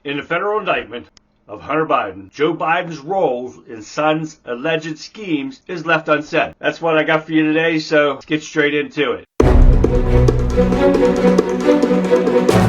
In the federal indictment of Hunter Biden, Joe Biden's role in son's alleged schemes is left unsaid. That's what I got for you today, so let's get straight into it.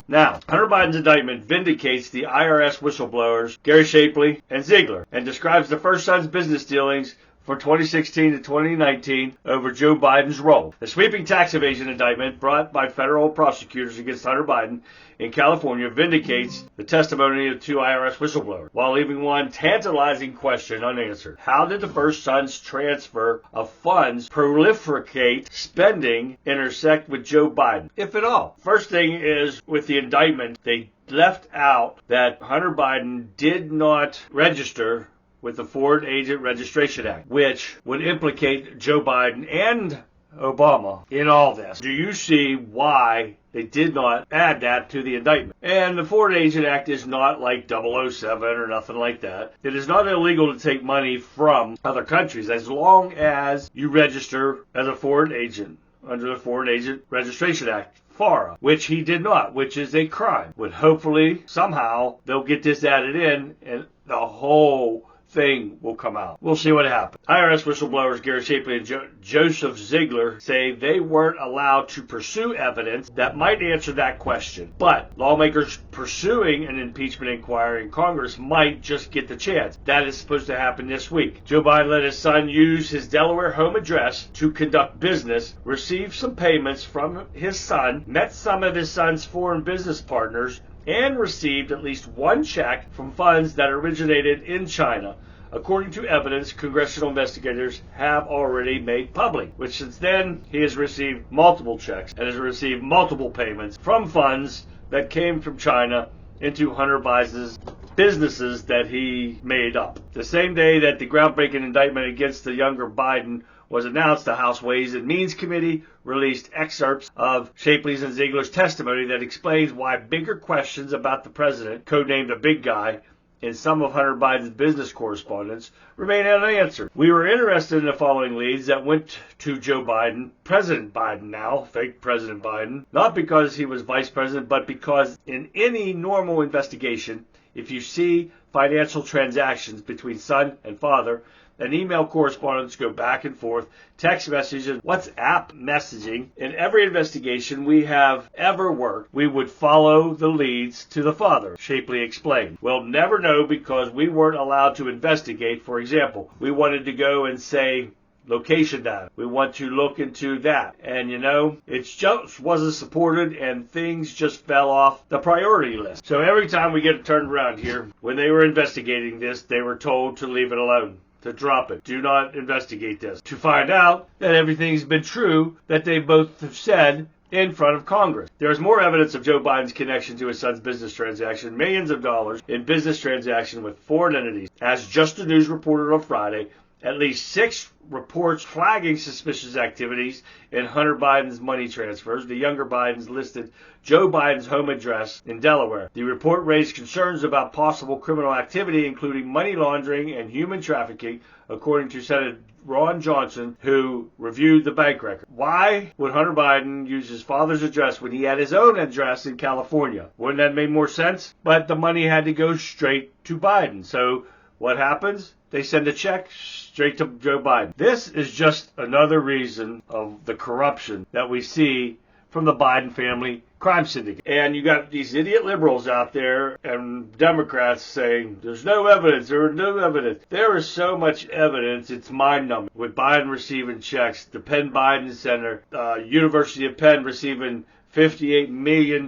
Now, Hunter Biden's indictment vindicates the IRS whistleblowers Gary Shapley and Ziegler and describes the first son's business dealings for 2016 to 2019 over Joe Biden's role. The sweeping tax evasion indictment brought by federal prosecutors against Hunter Biden in California vindicates the testimony of two IRS whistleblowers, while leaving one tantalizing question unanswered. How did the first son's transfer of funds proliferate spending intersect with Joe Biden, if at all? First thing is, with the indictment, they left out that Hunter Biden did not register with the Foreign Agent Registration Act, which would implicate Joe Biden and Obama in all this. Do you see why they did not add that to the indictment? And the Foreign Agent Act is not like 007 or nothing like that. It is not illegal to take money from other countries as long as you register as a foreign agent under the Foreign Agent Registration Act. Fara, which he did not, which is a crime. But hopefully, somehow, they'll get this added in and the whole thing will come out. We'll see what happens. IRS whistleblowers Gary Shapley and Joseph Ziegler say they weren't allowed to pursue evidence that might answer that question. But lawmakers pursuing an impeachment inquiry in Congress might just get the chance. That is supposed to happen this week. Joe Biden let his son use his Delaware home address to conduct business, received some payments from his son, met some of his son's foreign business partners, and received at least one check from funds that originated in China, according to evidence congressional investigators have already made public, which since then he has received multiple checks and has received multiple payments from funds that came from China into Hunter Biden's businesses that he made up. The same day that the groundbreaking indictment against the younger Biden was announced, the House Ways and Means Committee released excerpts of Shapley's and Ziegler's testimony that explains why bigger questions about the president, codenamed the big guy, in some of Hunter Biden's business correspondence remain unanswered. We were interested in the following leads that went to Joe Biden, President Biden now, fake President Biden, not because he was vice president, but because in any normal investigation, if you see financial transactions between son and father, and email correspondence go back and forth, text messages, WhatsApp messaging. In every investigation we have ever worked, we would follow the leads to the father, Shapley explained. We'll never know because we weren't allowed to investigate. For example, we wanted to go and say location data. We want to look into that. And it just wasn't supported and things just fell off the priority list. So every time we get it turned around here, when they were investigating this, they were told to leave it alone, to drop it. Do not investigate this. To find out that everything's been true that they both have said in front of Congress. There is more evidence of Joe Biden's connection to his son's business transaction, millions of dollars in business transaction with foreign entities. As Just the News reported on Friday, at least 6 reports flagging suspicious activities in Hunter Biden's money transfers. The younger Bidens listed Joe Biden's home address in Delaware. The report raised concerns about possible criminal activity, including money laundering and human trafficking, according to Senator Ron Johnson, who reviewed the bank record. Why would Hunter Biden use his father's address when he had his own address in California? Wouldn't that make more sense? But the money had to go straight to Biden. So what happens? They send a check straight to Joe Biden. This is just another reason of the corruption that we see from the Biden family crime syndicate. And you got these idiot liberals out there and Democrats saying there's no evidence, there is no evidence. There is so much evidence, it's mind-numbing. With Biden receiving checks, the Penn Biden Center, University of Penn receiving $58 million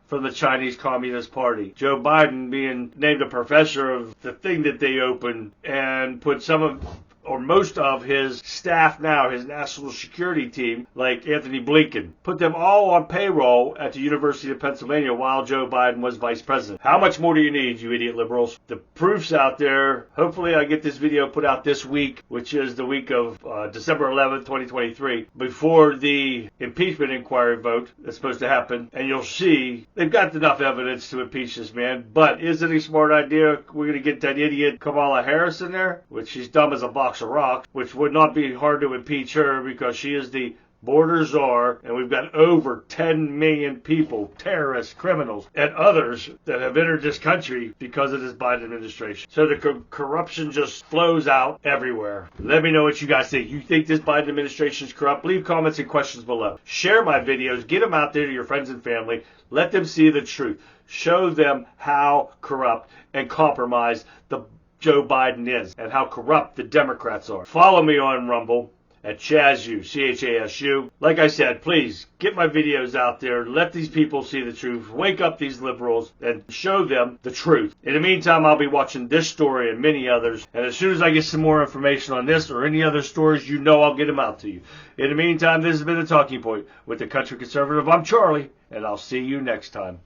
from the Chinese Communist Party. Joe Biden being named a professor of the thing that they opened and put some of or most of his staff now, his national security team, like Anthony Blinken, put them all on payroll at the University of Pennsylvania while Joe Biden was vice president. How much more do you need, you idiot liberals? The proof's out there. Hopefully I get this video put out this week, which is the week of December 11th, 2023, before the impeachment inquiry vote that's supposed to happen. And you'll see they've got enough evidence to impeach this man. But is it a smart idea? We're going to get that idiot Kamala Harris in there, which she's dumb as a box of rocks, which would not be hard to impeach her because she is the Borders are, and we've got over 10 million people, terrorists, criminals, and others that have entered this country because of this Biden administration. So the corruption just flows out everywhere. Let me know what you guys think. You think this Biden administration is corrupt? Leave comments and questions below. Share my videos. Get them out there to your friends and family. Let them see the truth. Show them how corrupt and compromised the Joe Biden is and how corrupt the Democrats are. Follow me on Rumble at Chasu, C-H-A-S-U. Like I said, please get my videos out there. Let these people see the truth. Wake up these liberals and show them the truth. In the meantime, I'll be watching this story and many others. And as soon as I get some more information on this or any other stories, you know I'll get them out to you. In the meantime, this has been The Talking Point with the Country Conservative. I'm Charlie, and I'll see you next time.